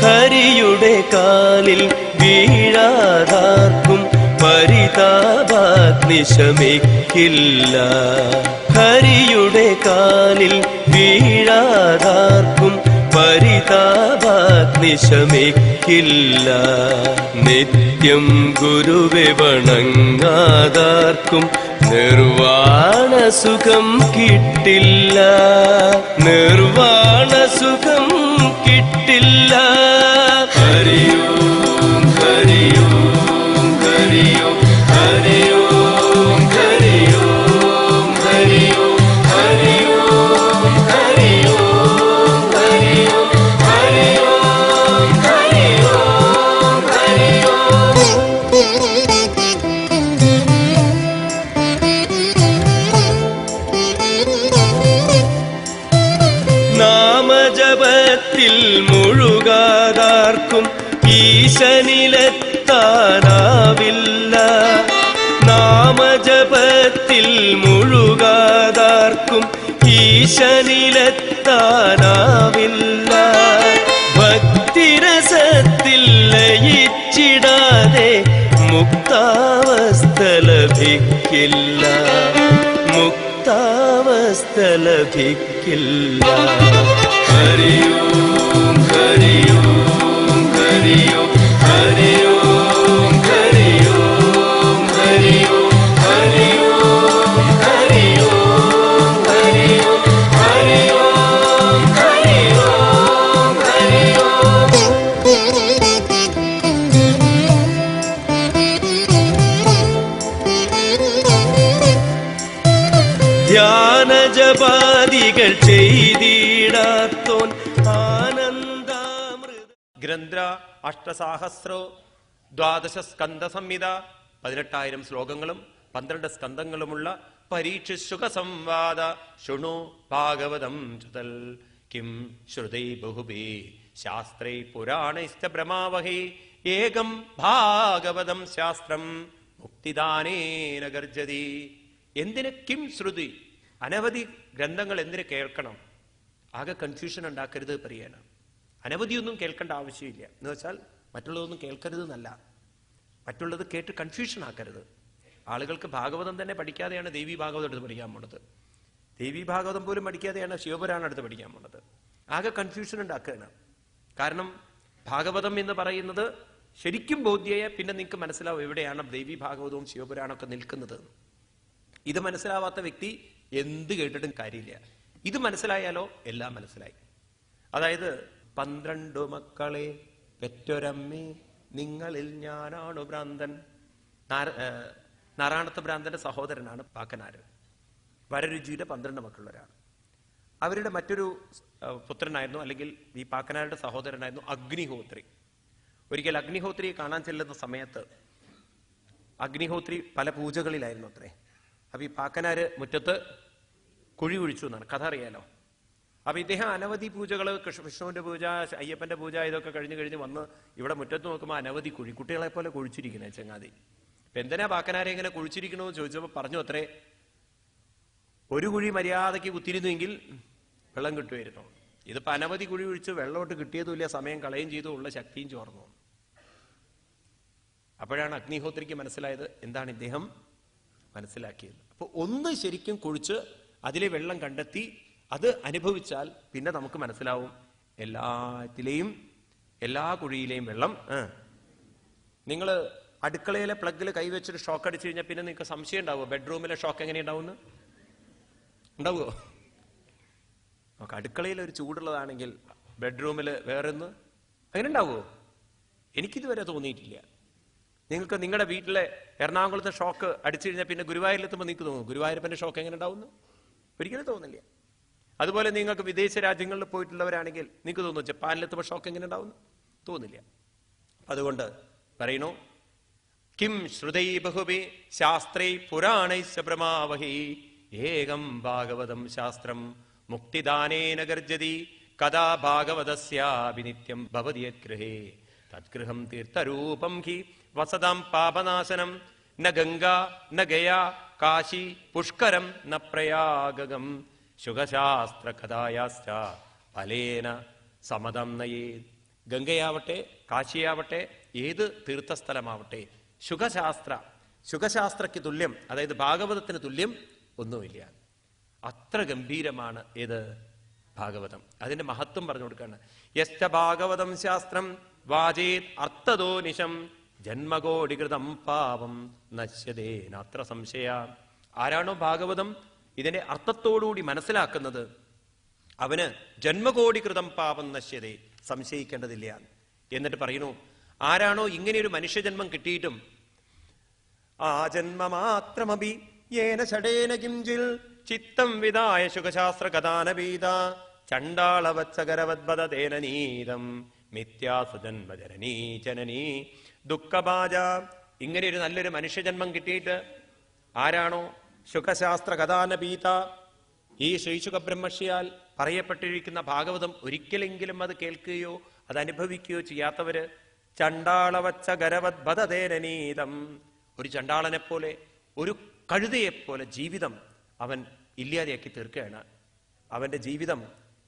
ഹരിയുടെ കാലിൽ വീഴാതാർക്കും പരിതാപാഗ്നി ശമിക്കില്ല. ഹരിയുടെ കാലിൽ വീഴാതാർക്കും പരിതാപാഗ്നി ശമിക്കില്ല. നിത്യം ഗുരുവെ വണങ്ങാതാർക്കും നിർവാണ സുഖം കിട്ടില്ല. നിർവാണ സുഖം കിട്ടില്ല. ഹരിയോ ഹരിയോ ഹരിയോ ഹരിയോ ഹരിയോ ഹരിയോ ഹരിയോ ഹരിയോ ഹരിയോ ഹരിയോ ഹരിയോ ഹരിയോ. നാമജപത്തിൽ മുഴുകാതാർക്കും ഈശനിലെത്താനാവില്ല. നാമജപത്തിൽ മുഴുകാതാർക്കും ഈശനിലെത്താനാവില്ല. ഭക്തിരസത്തിൽ ലയിച്ചിടാതെ മുക്താവസ്ഥ ലഭിക്കില്ല. മുക്താവസ്ഥ ലഭിക്കില്ല. ഹരിയോ ഹരിയോ ഹരിയോ ഹരിയോ ഹരിയോ ഹരിയോ ഹരിയോ ഹരിയോ ഹരിയോ ഹരിയോ ഹരിയോ ഹരിയോ. ധ്യാനജപാദികൾ ചെയ്തിടാത്തോൻ ആനന്ദാമൃത. ഗ്രന്ഥ അഷ്ടസാഹസ്രോ 12 സ്കന്ധ സംഹിത 18,000 ശ്ലോകങ്ങളും 12 സ്കന്ധങ്ങളുമുള്ള പരീക്ഷ സുഖ സംവാദ ശൃണു ഭാഗവതം ചുതൽ കിം ശ്രുതൈ ബഹുഭി ശാസ്ത്രൈ പുരാണൈശ്ച ബ്രഹ്മാവഹി ഏകം ഭാഗവതം ശാസ്ത്രം മുക്തിദാനേന ഗർജതി. എന്തിന് കിം ശ്രുതി? അനവധി ഗ്രന്ഥങ്ങൾ എന്തിനു കേൾക്കണം? ആകെ കൺഫ്യൂഷൻ ഉണ്ടാക്കരുത് പറയാണ്. അനവധിയൊന്നും കേൾക്കേണ്ട ആവശ്യമില്ല എന്ന് വെച്ചാൽ മറ്റുള്ളതൊന്നും കേൾക്കരുത് എന്നല്ല, മറ്റുള്ളത് കേട്ട് കൺഫ്യൂഷൻ ആക്കരുത്. ആളുകൾക്ക് ഭാഗവതം തന്നെ പഠിക്കാതെയാണ് ദേവി ഭാഗവതം എടുത്ത് പഠിക്കാൻ പോണത്. ദേവി ഭാഗവതം പോലും പഠിക്കാതെയാണ് ശിവപുരാണം എടുത്ത് പഠിക്കാൻ പോണത്. ആകെ കൺഫ്യൂഷൻ ഉണ്ടാക്കുകയാണ്. കാരണം ഭാഗവതം എന്ന് പറയുന്നത് ശരിക്കും ബോധ്യയെ പിന്നെ നിങ്ങൾക്ക് മനസ്സിലാവും എവിടെയാണ് ദേവി ഭാഗവതവും ശിവപുരാണമൊക്കെ നിൽക്കുന്നത്. ഇത് മനസ്സിലാവാത്ത വ്യക്തി എന്ത് കേട്ടിട്ടും കാര്യമില്ല. ഇത് മനസ്സിലായാലോ എല്ലാം മനസ്സിലായി. അതായത് 12 മക്കളെ പെറ്റൊരമ്മേ നിങ്ങളിൽ ഞാനാണു ഭ്രാന്തൻ. നാരായണത്തെ ഭ്രാന്തന്റെ സഹോദരനാണ് പാക്കനാര്. വരരുചിയുടെ 12 മക്കളുള്ളവരാണ്. അവരുടെ മറ്റൊരു പുത്രനായിരുന്നു, അല്ലെങ്കിൽ ഈ പാക്കനാരുടെ സഹോദരനായിരുന്നു അഗ്നിഹോത്രി. ഒരിക്കൽ അഗ്നിഹോത്രിയെ കാണാൻ ചെല്ലുന്ന സമയത്ത് അഗ്നിഹോത്രി പല പൂജകളിലായിരുന്നു അത്രേ. അപ്പൊ ഈ പാക്കനാര് മുറ്റത്ത് കുഴി കുഴിച്ചു എന്നാണ് കഥ അറിയാലോ. അപ്പൊ ഇദ്ദേഹം അനവധി പൂജകൾ, വിഷ്ണുവിന്റെ പൂജ, അയ്യപ്പന്റെ പൂജ, ഇതൊക്കെ കഴിഞ്ഞ് വന്ന് ഇവിടെ മുറ്റത്ത് നോക്കുമ്പോൾ അനവധി കുഴി, കുട്ടികളെ പോലെ കുഴിച്ചിരിക്കണേ ചങ്ങാതി. അപ്പൊ എന്തിനാ പാക്കനാരെ ഇങ്ങനെ കുഴിച്ചിരിക്കണമെന്ന് ചോദിച്ചപ്പോൾ പറഞ്ഞു അത്രേ, ഒരു കുഴി മര്യാദയ്ക്ക് കുത്തിരുന്നെങ്കിൽ വെള്ളം കിട്ടുമായിരുന്നു. ഇതിപ്പോ അനവധി കുഴി കുഴിച്ച് വെള്ളമോട്ട് കിട്ടിയതുമില്ല, സമയം കളയും ചെയ്തു, ഉള്ള ശക്തിയും ചോർന്നു. അപ്പോഴാണ് അഗ്നിഹോത്രിക്ക് മനസ്സിലായത് എന്താണ് ഇദ്ദേഹം മനസ്സിലാക്കിയത്. അപ്പൊ ഒന്ന് ശരിക്കും കുഴിച്ച് അതിലെ വെള്ളം കണ്ടെത്തി അത് അനുഭവിച്ചാൽ പിന്നെ നമുക്ക് മനസ്സിലാവും എല്ലാത്തിലെയും എല്ലാ കുഴിയിലെയും വെള്ളം. നിങ്ങൾ അടുക്കളയിലെ പ്ലഗിൽ കൈവച്ചിട്ട് ഷോക്ക് അടിച്ചു കഴിഞ്ഞാൽ പിന്നെ നിങ്ങൾക്ക് സംശയം ഉണ്ടാവുമോ ബെഡ്റൂമിലെ ഷോക്ക് എങ്ങനെ ഉണ്ടാവുമെന്ന്? ഉണ്ടാവുമോ? നമുക്ക് അടുക്കളയിൽ ഒരു ചൂടുള്ളതാണെങ്കിൽ ബെഡ്റൂമിൽ വേറൊന്ന് അങ്ങനെ ഉണ്ടാവുമോ? എനിക്കിതുവരെ തോന്നിയിട്ടില്ല. നിങ്ങൾക്ക് നിങ്ങളുടെ വീട്ടിലെ എറണാകുളത്തെ ഷോക്ക് അടിച്ചു കഴിഞ്ഞാൽ പിന്നെ ഗുരുവായൂരിലെത്തുമ്പോൾ നിങ്ങൾക്ക് തോന്നും ഗുരുവായൂരപ്പന്റെ ഷോക്ക് എങ്ങനെ ഉണ്ടാവുന്നു? ഒരിക്കലും തോന്നില്ല. അതുപോലെ നിങ്ങൾക്ക് വിദേശ രാജ്യങ്ങളിൽ പോയിട്ടുള്ളവരാണെങ്കിൽ നിങ്ങൾക്ക് തോന്നുന്നു ജപ്പാനിലെത്തുമ്പോൾ ഷോക്ക് എങ്ങനെ ഉണ്ടാവുന്നു? തോന്നില്ല. അതുകൊണ്ട് പറയണു, കിം ശ്രുതൈ ബഹുഭി ശാസ്ത്രൈ പുരാണൈശ്ച ബ്രഹ്മാവഹി ഏകം ഭാഗവതം ശാസ്ത്രം മുക്തിദാനേന ഗർജതി കഥാ ഭാഗവതസ്യാപി നിത്യം ഭവതി യദ്ഗൃഹേ തദ്ഗൃഹം തീർത്ഥരൂപം ഹി വസതാം പാപനാശനം ന ഗംഗാ ന ഗയാ കാശി പുഷ്കരം ന പ്രയാഗം ശുഖശാസ്ത്ര കഥായാശ്ച ഫലേന സമദം നയേ. ഗംഗയാവട്ടെ, കാശിയാവട്ടെ, ഏത് തീർത്ഥസ്ഥലമാവട്ടെ, ശുഖശാസ്ത്രയ്ക്ക് തുല്യം, അതായത് ഭാഗവതത്തിന് തുല്യം ഒന്നുമില്ല. അത്ര ഗംഭീരമാണ് ഏത് ഭാഗവതം. അതിന്റെ മഹത്വം പറഞ്ഞു കൊടുക്കുകയാണ്. യശ്ച ഭാഗവതം ശാസ്ത്രം വാചേത് അർത്ഥതോ നിശം ജന്മകോടികൃതം പാപം നശ്യതേ നാത്ര സംശയ. ആരാണോ ഭാഗവതം ഇതിന്റെ അർത്ഥത്തോടുകൂടി മനസ്സിലാക്കുന്നത് അവന് ജന്മകോടികൃതം പാപം നശ്യതേ, സംശയിക്കേണ്ടതില്ല. എന്നിട്ട് പറയുന്നു, ആരാണോ ഇങ്ങനെയൊരു മനുഷ്യജന്മം കിട്ടിയിട്ടും ആ ജന്മമാത്രമപി യേന ഷടേന കിഞ്ചിൽ ചിത്തം വിദായ ശുഖശാസ്ത്ര കഥാനപീത ചണ്ടാളവത്സകരവദ്ബദേന നീതം മിഥ്യാസു ജന്മജനനീ ജനനീ ദുഃഖബാജ. ഇങ്ങനെ ഒരു നല്ലൊരു മനുഷ്യജന്മം കിട്ടിയിട്ട് ആരാണോ ശുഖശാസ്ത്ര കഥാനപീത, ഈ ശ്രീശുഖബ്രഹ്മർഷിയാൽ പറയപ്പെട്ടിരിക്കുന്ന ഭാഗവതം ഒരിക്കലെങ്കിലും അത് കേൾക്കുകയോ അത് അനുഭവിക്കുകയോ ചെയ്യാത്തവര് ചണ്ടാളവത്സകരവദ്ബദേന നീതം, ഒരു ചണ്ടാളനെപ്പോലെ, ഒരു കഴുതയെപ്പോലെ ജീവിതം അവൻ ഇല്ലാതെയാക്കി തീർക്കുകയാണ്. അവന്റെ ജീവിതം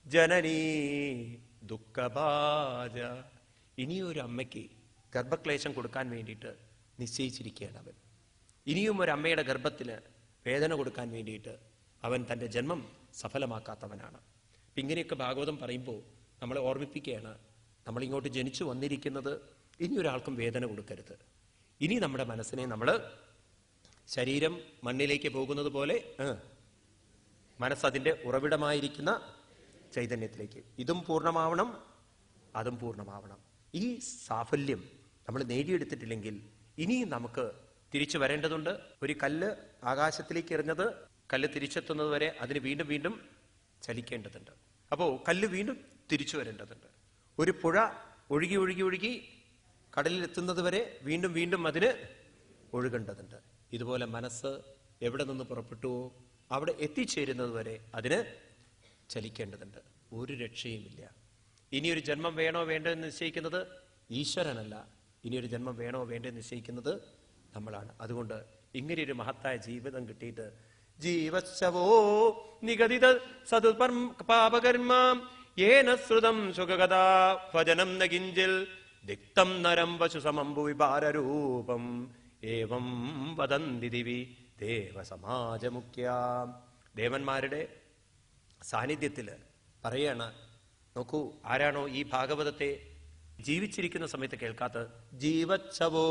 ജനനീ ദുഃഖബാജ. ഇനിയൊരു അമ്മയ്ക്ക് ഗർഭക്ലേശം കൊടുക്കാൻ വേണ്ടിയിട്ട് നിശ്ചയിച്ചിരിക്കുകയാണ് അവൻ. ഇനിയും ഒരു അമ്മയുടെ ഗർഭത്തിന് വേദന കൊടുക്കാൻ വേണ്ടിയിട്ട് അവൻ തൻ്റെ ജന്മം സഫലമാക്കാത്തവനാണ്. ഇങ്ങനെയൊക്കെ ഭാഗവതം പറയുമ്പോൾ നമ്മളെ ഓർമ്മിപ്പിക്കുകയാണ്, നമ്മളിങ്ങോട്ട് ജനിച്ചു വന്നിരിക്കുന്നത് ഇനി ഒരാൾക്കും വേദന കൊടുക്കരുത്. ഇനി നമ്മുടെ മനസ്സിനെ നമ്മൾ ശരീരം മണ്ണിലേക്ക് പോകുന്നത് പോലെ മനസ്സതിൻ്റെ ഉറവിടമായിരിക്കുന്ന ചൈതന്യത്തിലേക്ക്, ഇതും പൂർണ്ണമാവണം അതും പൂർണ്ണമാവണം. ഈ സാഫല്യം നമ്മൾ നേടിയെടുത്തിട്ടില്ലെങ്കിൽ ഇനിയും നമുക്ക് തിരിച്ചു വരേണ്ടതുണ്ട്. ഒരു കല്ല് ആകാശത്തിലേക്ക് എറിഞ്ഞത് കല്ല് തിരിച്ചെത്തുന്നത് വരെ അതിന് വീണ്ടും വീണ്ടും ചലിക്കേണ്ടതുണ്ട്. അപ്പോൾ കല്ല് വീണ്ടും തിരിച്ചു വരേണ്ടതുണ്ട്. ഒരു പുഴ ഒഴുകി ഒഴുകി ഒഴുകി കടലിലെത്തുന്നത് വരെ വീണ്ടും വീണ്ടും അതിന് ഒഴുകേണ്ടതുണ്ട്. ഇതുപോലെ മനസ്സ് എവിടെ നിന്ന് പുറപ്പെട്ടുവോ അവിടെ എത്തിച്ചേരുന്നത് വരെ അതിന് ചലിക്കേണ്ടതുണ്ട്. ഒരു രക്ഷയുമില്ല. ഇനിയൊരു ജന്മം വേണോ വേണ്ടോ എന്ന് നിശ്ചയിക്കുന്നത് ഈശ്വരനല്ല, ഇനിയൊരു ജന്മം വേണോ വേണ്ടോ എന്ന് നിശ്ചയിക്കുന്നത് നമ്മളാണ്. അതുകൊണ്ട് ഇങ്ങനെയൊരു മഹത്തായ ജീവിതം കിട്ടിയിട്ട് ജീവശവോ നിഗദിത സതുപാപകർമ്മ യേന ശ്രുതം സുഖകഥാ ഭജനം നകിഞ്ചിൽ ദിക്തം നരം വശു സമംബു വിഭാരൂപം ഏവം വദന്തി ദിവി ദേവസമാജമുഖ്യ. ദേവന്മാരുടെ സാന്നിധ്യത്തില് പറയാണ്, നോക്കൂ, ആരാണോ ഈ ഭാഗവതത്തെ ജീവിച്ചിരിക്കുന്ന സമയത്ത് കേൾക്കാത്തത്, ജീവച്ഛവോ,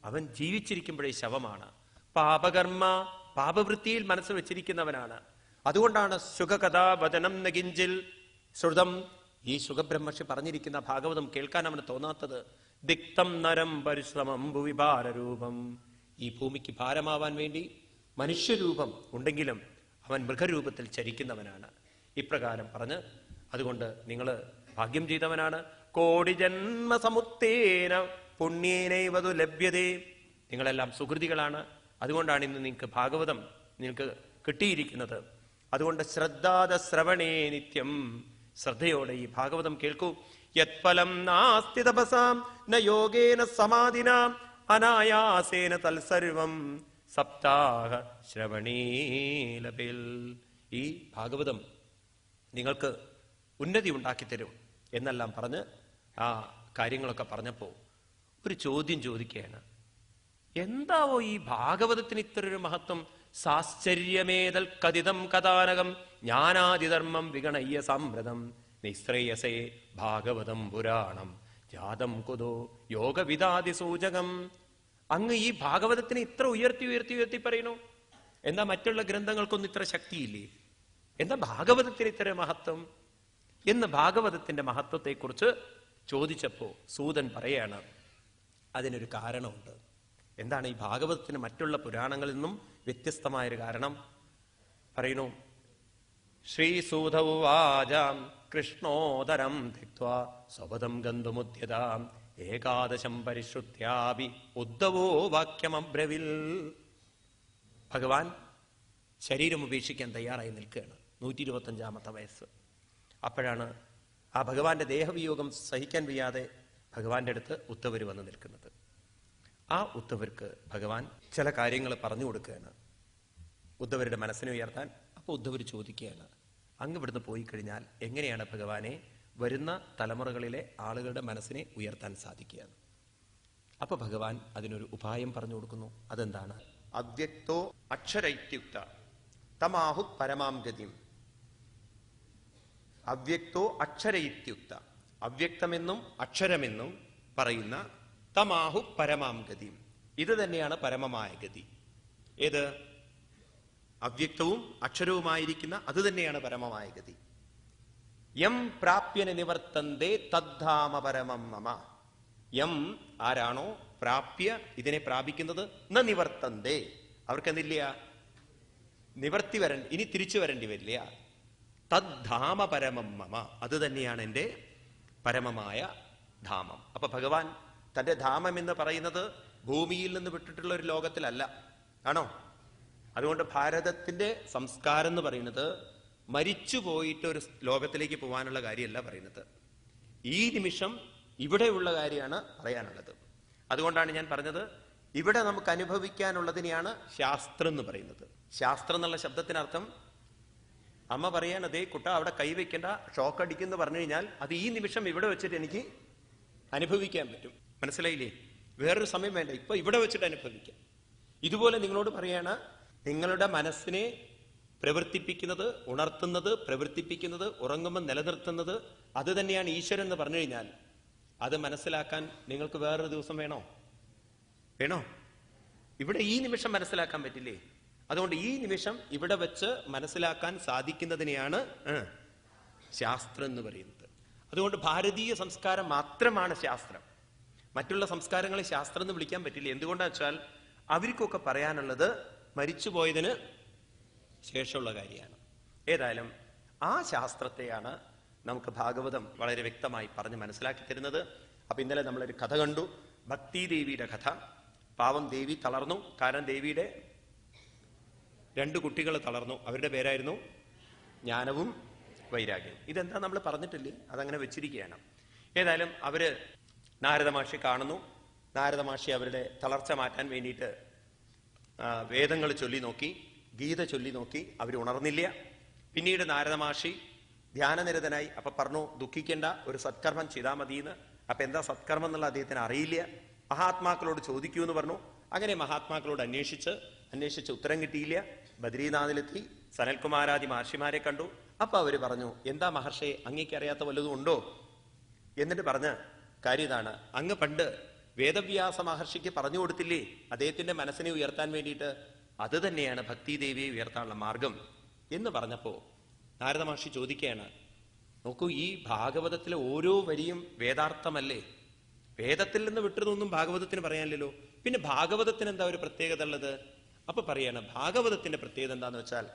അവൻ ജീവിച്ചിരിക്കുമ്പോഴേ ശവമാണ്. പാപകർമ്മ, പാപവൃത്തിയിൽ മനസ്സ് വെച്ചിരിക്കുന്നവനാണ്. അതുകൊണ്ടാണ് സുഖകഥാ വചനം നകിഞ്ചിൽ ശ്രുതം, ഈ സുഖബ്രഹ്മർഷി പറഞ്ഞിരിക്കുന്ന ഭാഗവതം കേൾക്കാൻ അവന് തോന്നാത്തത്. ദിക്തം നരം പരിശ്രമം ഭുവിഭാരരൂപം, ഈ ഭൂമിക്ക് ഭാരമാവാൻ വേണ്ടി മനുഷ്യരൂപം ഉണ്ടെങ്കിലും അവൻ മൃഗരൂപത്തിൽ ചരിക്കുന്നവനാണ്. ഇപ്രകാരം പറഞ്ഞ്, അതുകൊണ്ട് നിങ്ങൾ ഭാഗ്യം ചെയ്തവനാണ്. കോടി ജന്മ സമുത്തേന പുണ്യേനൈവതു ലഭ്യതേ, നിങ്ങളെല്ലാം സുഹൃതികളാണ്. അതുകൊണ്ടാണ് ഇന്ന് നിങ്ങൾക്ക് ഭാഗവതം നിങ്ങൾക്ക് കിട്ടിയിരിക്കുന്നത്. അതുകൊണ്ട് ശ്രദ്ധാത ശ്രവണേ നിത്യം, ശ്രദ്ധയോടെ ഈ ഭാഗവതം കേൾക്കൂ. യത്ഫലം നാസ്തി തപസാം ന യോഗേന സമാധിനാ അനായാസേന തൽസർവം സപ്താഹ ശ്രവണീലബിൽ. ഈ ഭാഗവതം നിങ്ങൾക്ക് ഉന്നതി ഉണ്ടാക്കി തരും എന്നെല്ലാം പറഞ്ഞ് ആ കാര്യങ്ങളൊക്കെ പറഞ്ഞപ്പോൾ ഒരു ചോദ്യം ചോദിക്കുകയാണ്. എന്താവോ ഈ ഭാഗവതത്തിന് ഇത്രയൊരു മഹത്വം? സാശ്ചര്യമേതൽ കഥിതം കഥാനകം ജ്ഞാനാദിധർമ്മം വിഗണയ്യ സാമ്രതം നിശ്രേയസേ ഭാഗവതം പുരാണം ജാതം കുതോ യോഗവിദാദി സൂചകം. അങ്ങ് ഈ ഭാഗവതത്തിനെ ഇത്ര ഉയർത്തി ഉയർത്തി ഉയർത്തി പറയുന്നു. എന്താ മറ്റുള്ള ഗ്രന്ഥങ്ങൾക്കൊന്നും ഇത്ര ശക്തിയില്ലേ? എന്താ ഭാഗവതത്തിന് ഇത്ര മഹത്വം എന്ന് ഭാഗവതത്തിന്റെ മഹത്വത്തെക്കുറിച്ച് ചോദിച്ചപ്പോ സൂതൻ പറയാണ്, അതിനൊരു കാരണമുണ്ട്. എന്താണ് ഈ ഭാഗവതത്തിന് മറ്റുള്ള പുരാണങ്ങളിൽ നിന്നും വ്യത്യസ്തമായൊരു കാരണം പറയുന്നു. ശ്രീസൂതൗവാചാം കൃഷ്ണോദരം ധിക്വാ സ്വപദം ഗന്ധുമുദ്യതാം ഏകാദശം പരിശ്രുത്യാപി ഉദ്ധവോ വാക്യമബ്രവിൽ. ഭഗവാൻ ശരീരം ഉപേക്ഷിക്കാൻ തയ്യാറായി നിൽക്കുകയാണ്. 125ാമത്തെ വയസ്സ്. അപ്പോഴാണ് ആ ഭഗവാന്റെ ദേഹവിയോഗം സഹിക്കാൻ വയ്യാതെ ഭഗവാന്റെ അടുത്ത് ഉദ്ധവർ വന്ന് നിൽക്കുന്നത്. ആ ഉദ്ധവർക്ക് ഭഗവാൻ ചില കാര്യങ്ങൾ പറഞ്ഞു കൊടുക്കുകയാണ് ഉദ്ധവരുടെ മനസ്സിനെ ഉയർത്താൻ. അപ്പോൾ ഉദ്ധവർ ചോദിക്കുകയാണ്, അങ്ങ് ഇവിടുന്ന് പോയി കഴിഞ്ഞാൽ എങ്ങനെയാണ് ഭഗവാനെ വരുന്ന തലമുറകളിലെ ആളുകളുടെ മനസ്സിനെ ഉയർത്താൻ സാധിക്കുകയാണ്. അപ്പൊ ഭഗവാൻ അതിനൊരു ഉപായം പറഞ്ഞു കൊടുക്കുന്നു. അതെന്താണ്? അവ്യക്തോ അക്ഷരൈത്യുക്ത തമാഹു പരമാം ഗതിം. അവ്യക്തോ അക്ഷരൈത്യുക്ത, അവ്യക്തമെന്നും അക്ഷരമെന്നും പറയുന്ന തമാഹു പരമാം ഗതിം, ഇത് തന്നെയാണ് പരമമായ ഗതി. ഏത്? അവ്യക്തവും അക്ഷരവുമായിരിക്കുന്ന അത് തന്നെയാണ് പരമമായ ഗതി. യം പ്രാപ്യന നിവർത്തന്തേ തദ്ധാമ പരമം മമ. യം ആരാണോ പ്രാപ്യ ഇതിനെ പ്രാപിക്കുന്നത്, ന നിവർത്തന്തേ, അവർക്ക് എന്തില്ല, നിവർത്തി വരണ്ട, ഇനി തിരിച്ചു വരേണ്ടി വരില്ല. തദ്ധാമ പരമം മമ, അത് തന്നെയാണ് എൻ്റെ പരമമായ ധാമം. അപ്പൊ ഭഗവാൻ തന്റെ ധാമം എന്ന് പറയുന്നത് ഭൂമിയിൽ നിന്ന് വിട്ടിട്ടുള്ള ഒരു ലോകത്തിലല്ല, ആണോ? അതുകൊണ്ട് ഭാരതത്തിന്റെ സംസ്കാരം എന്ന് പറയുന്നത് മരിച്ചു പോയിട്ട് ഒരു ലോകത്തിലേക്ക് പോകാനുള്ള കാര്യമല്ല പറയുന്നത്. ഈ നിമിഷം ഇവിടെയുള്ള കാര്യമാണ് പറയാനുള്ളത്. അതുകൊണ്ടാണ് ഞാൻ പറഞ്ഞത്, ഇവിടെ നമുക്ക് അനുഭവിക്കാനുള്ളതിനെയാണ് ശാസ്ത്രം എന്ന് പറയുന്നത്. ശാസ്ത്രം എന്നുള്ള ശബ്ദത്തിനർത്ഥം, അമ്മ പറയാൻ അതേ കുട്ട അവിടെ കൈവയ്ക്കേണ്ട, ഷോക്ക് അടിക്കുന്നു പറഞ്ഞു കഴിഞ്ഞാൽ അത് ഈ നിമിഷം ഇവിടെ വെച്ചിട്ട് എനിക്ക് അനുഭവിക്കാൻ പറ്റും. മനസ്സിലായില്ലേ? വേറൊരു സമയം വേണ്ട, ഇപ്പൊ ഇവിടെ വെച്ചിട്ട് അനുഭവിക്കാം. ഇതുപോലെ നിങ്ങളോട് പറയാണ്, നിങ്ങളുടെ മനസ്സിനെ പ്രവർത്തിപ്പിക്കുന്നത്, ഉണർത്തുന്നത്, പ്രവർത്തിപ്പിക്കുന്നത്, ഉറങ്ങുമ്പോൾ നിലനിർത്തുന്നത് അത് തന്നെയാണ് ഈശ്വരൻ എന്ന് പറഞ്ഞു കഴിഞ്ഞാൽ അത് മനസ്സിലാക്കാൻ നിങ്ങൾക്ക് വേറൊരു ദിവസം വേണോ? ഇവിടെ ഈ നിമിഷം മനസ്സിലാക്കാൻ പറ്റില്ലേ? അതുകൊണ്ട് ഈ നിമിഷം ഇവിടെ വെച്ച് മനസ്സിലാക്കാൻ സാധിക്കുന്നതിനെയാണ് ശാസ്ത്രം എന്ന് പറയുന്നത്. അതുകൊണ്ട് ഭാരതീയ സംസ്കാരം മാത്രമാണ് ശാസ്ത്രം. മറ്റുള്ള സംസ്കാരങ്ങളെ ശാസ്ത്രം എന്ന് വിളിക്കാൻ പറ്റില്ല. എന്തുകൊണ്ടാന്ന് വെച്ചാൽ അവർക്കൊക്കെ പറയാനുള്ളത് മരിച്ചുപോയതിന് ശേഷമുള്ള കാര്യമാണ്. ഏതായാലും ആ ശാസ്ത്രത്തെയാണ് നമുക്ക് ഭാഗവതം വളരെ വ്യക്തമായി പറഞ്ഞ് മനസ്സിലാക്കി തരുന്നത്. അപ്പൊ ഇന്നലെ നമ്മളൊരു കഥ കണ്ടു, ഭക്തിദേവിയുടെ കഥ. പാവം ദേവി തളർന്നു. കാരണം ദേവിയുടെ 2 കുട്ടികൾ തളർന്നു. അവരുടെ പേരായിരുന്നു ജ്ഞാനവും വൈരാഗ്യം. ഇതെന്താ നമ്മൾ പറഞ്ഞിട്ടില്ലേ, അതങ്ങനെ വെച്ചിരിക്കുകയാണ്. ഏതായാലും അവര് നാരദ മഹർഷി കാണുന്നു. നാരദ മഹർഷി അവരുടെ തളർച്ച മാറ്റാൻ വേണ്ടിയിട്ട് വേദങ്ങൾ ചൊല്ലി നോക്കി, ഗീത ചൊല്ലി നോക്കി, അവർ ഉണർന്നില്ല. പിന്നീട് നാരദ മഹർഷി ധ്യാനനിരതനായി. അപ്പൊ പറഞ്ഞു, ദുഃഖിക്കേണ്ട, ഒരു സത്കർമ്മം ചെയ്താൽ മതിയെന്ന്. അപ്പൊ എന്താ സത്കർമ്മം എന്നുള്ള അദ്ദേഹത്തിന് അറിയില്ല. മഹാത്മാക്കളോട് ചോദിക്കൂ എന്ന് പറഞ്ഞു. അങ്ങനെ മഹാത്മാക്കളോട് അന്വേഷിച്ച് ഉത്തരം കിട്ടിയില്ല. ബദ്രീനാഥിലെത്തി സനൽകുമാരാദി മഹർഷിമാരെ കണ്ടു. അപ്പൊ അവര് പറഞ്ഞു, എന്താ മഹർഷിയെ, അങ്ങേക്ക് അറിയാത്ത വല്ലതും ഉണ്ടോ? എന്നിട്ട് പറഞ്ഞ് കാര്യം ഇതാണ്, അങ്ങ് പണ്ട് വേദവ്യാസ മഹർഷിക്ക് പറഞ്ഞു കൊടുത്തില്ലേ അദ്ദേഹത്തിന്റെ മനസ്സിനെ ഉയർത്താൻ വേണ്ടിയിട്ട്, അത് തന്നെയാണ് ഭക്തിദേവിയെ ഉയർത്താനുള്ള മാർഗം എന്ന് പറഞ്ഞപ്പോ നാരദ മഹർഷി ചോദിക്കുകയാണ്, നോക്കൂ, ഈ ഭാഗവതത്തിലെ ഓരോ വരിയും വേദാർത്ഥമല്ലേ? വേദത്തിൽ നിന്ന് വിട്ടതൊന്നും ഭാഗവതത്തിന് പറയാനില്ലല്ലോ. പിന്നെ ഭാഗവതത്തിന് എന്താ ഒരു പ്രത്യേകത ഉള്ളത്? അപ്പൊ പറയാണ്, ഭാഗവതത്തിന്റെ പ്രത്യേകത എന്താന്ന് വെച്ചാൽ,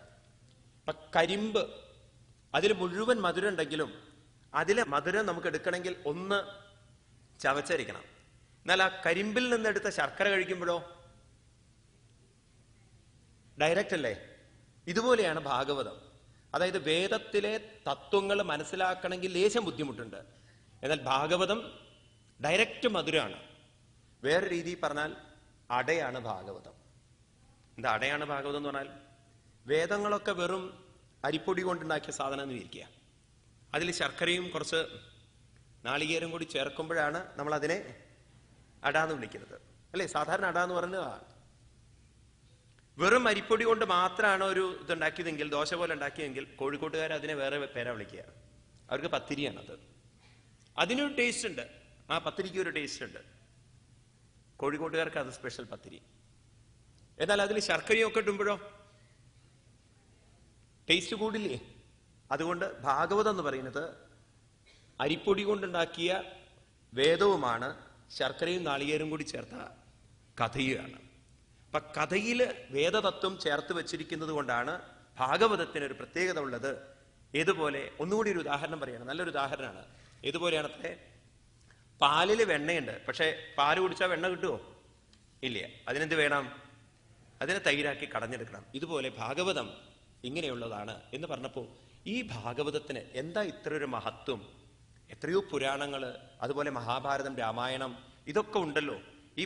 കരിമ്പ് അതിൽ മുഴുവൻ മധുരം ഉണ്ടെങ്കിലും അതിലെ മധുരം നമുക്ക് എടുക്കണമെങ്കിൽ ഒന്ന് ചവച്ചരിക്കണം. എന്നാൽ ആ കരിമ്പിൽ നിന്നെടുത്ത ശർക്കര കഴിക്കുമ്പോഴോ ഡയറക്റ്റ് അല്ലേ? ഇതുപോലെയാണ് ഭാഗവതം. അതായത് വേദത്തിലെ തത്വങ്ങൾ മനസ്സിലാക്കണമെങ്കിൽ ലേശം ബുദ്ധിമുട്ടുണ്ട്. എന്നാൽ ഭാഗവതം ഡയറക്റ്റ് മധുരമാണ്. വേറെ രീതിയിൽ പറഞ്ഞാൽ അടയാണ് ഭാഗവതം. എന്താ അടയാണ് ഭാഗവതം എന്ന് പറഞ്ഞാൽ, വേദങ്ങളൊക്കെ വെറും അരിപ്പൊടി കൊണ്ടുണ്ടാക്കിയ സാധനം എന്ന് വിചാരിക്കുക. അതിൽ ശർക്കരയും കുറച്ച് നാളികേരം കൂടി ചേർക്കുമ്പോഴാണ് നമ്മൾ അതിനെ അടാന്ന് വിളിക്കുന്നത്, അല്ലേ? സാധാരണ അടാന്ന് പറഞ്ഞതാണ്. വെറും അരിപ്പൊടി കൊണ്ട് മാത്രമാണ് ഒരു ഇതുണ്ടാക്കിയതെങ്കിൽ, ദോശ പോലെ ഉണ്ടാക്കിയെങ്കിൽ കോഴിക്കോട്ടുകാർ അതിനെ വേറെ പേരാ വിളിക്കുക. അവർക്ക് പത്തിരിയാണത്. അതിനൊരു ടേസ്റ്റ് ഉണ്ട്, ആ പത്തിരിക്ക് ഒരു ടേസ്റ്റ് ഉണ്ട്. കോഴിക്കോട്ടുകാർക്ക് അത് സ്പെഷ്യൽ പത്തിരി. എന്നാൽ അതിൽ ശർക്കരയൊക്കെ ഇടുമ്പോഴോ ടേസ്റ്റ് കൂടില്ലേ? അതുകൊണ്ട് ഭാഗവതം എന്ന് പറയുന്നത് അരിപ്പൊടി കൊണ്ടുണ്ടാക്കിയ വേദവുമാണ്, ശർക്കരയും നാളികേരും കൂടി ചേർത്ത കഥയുമാണ്. അപ്പൊ കഥയില് വേദതത്വം ചേർത്ത് വെച്ചിരിക്കുന്നത് കൊണ്ടാണ് ഭാഗവതത്തിന് ഒരു പ്രത്യേകത ഉള്ളത്. ഏതുപോലെ, ഒന്നുകൂടി ഒരു ഉദാഹരണം പറയണം, നല്ലൊരു ഉദാഹരണമാണ്. ഏതുപോലെയാണ് അത്രേ, പാലില് വെണ്ണയുണ്ട്, പക്ഷെ പാല് കുടിച്ചാൽ വെണ്ണ കിട്ടുമോ? ഇല്ല. അതിനെന്ത് വേണം? അതിനെ തൈരാക്കി കടഞ്ഞെടുക്കണം. ഇതുപോലെ ഭാഗവതം ഇങ്ങനെയുള്ളതാണ് എന്ന് പറഞ്ഞപ്പോ ഈ ഭാഗവതത്തിന് എന്താ ഇത്ര ഒരു മഹത്വം? എത്രയോ പുരാണങ്ങള്, അതുപോലെ മഹാഭാരതം, രാമായണം, ഇതൊക്കെ ഉണ്ടല്ലോ. ഈ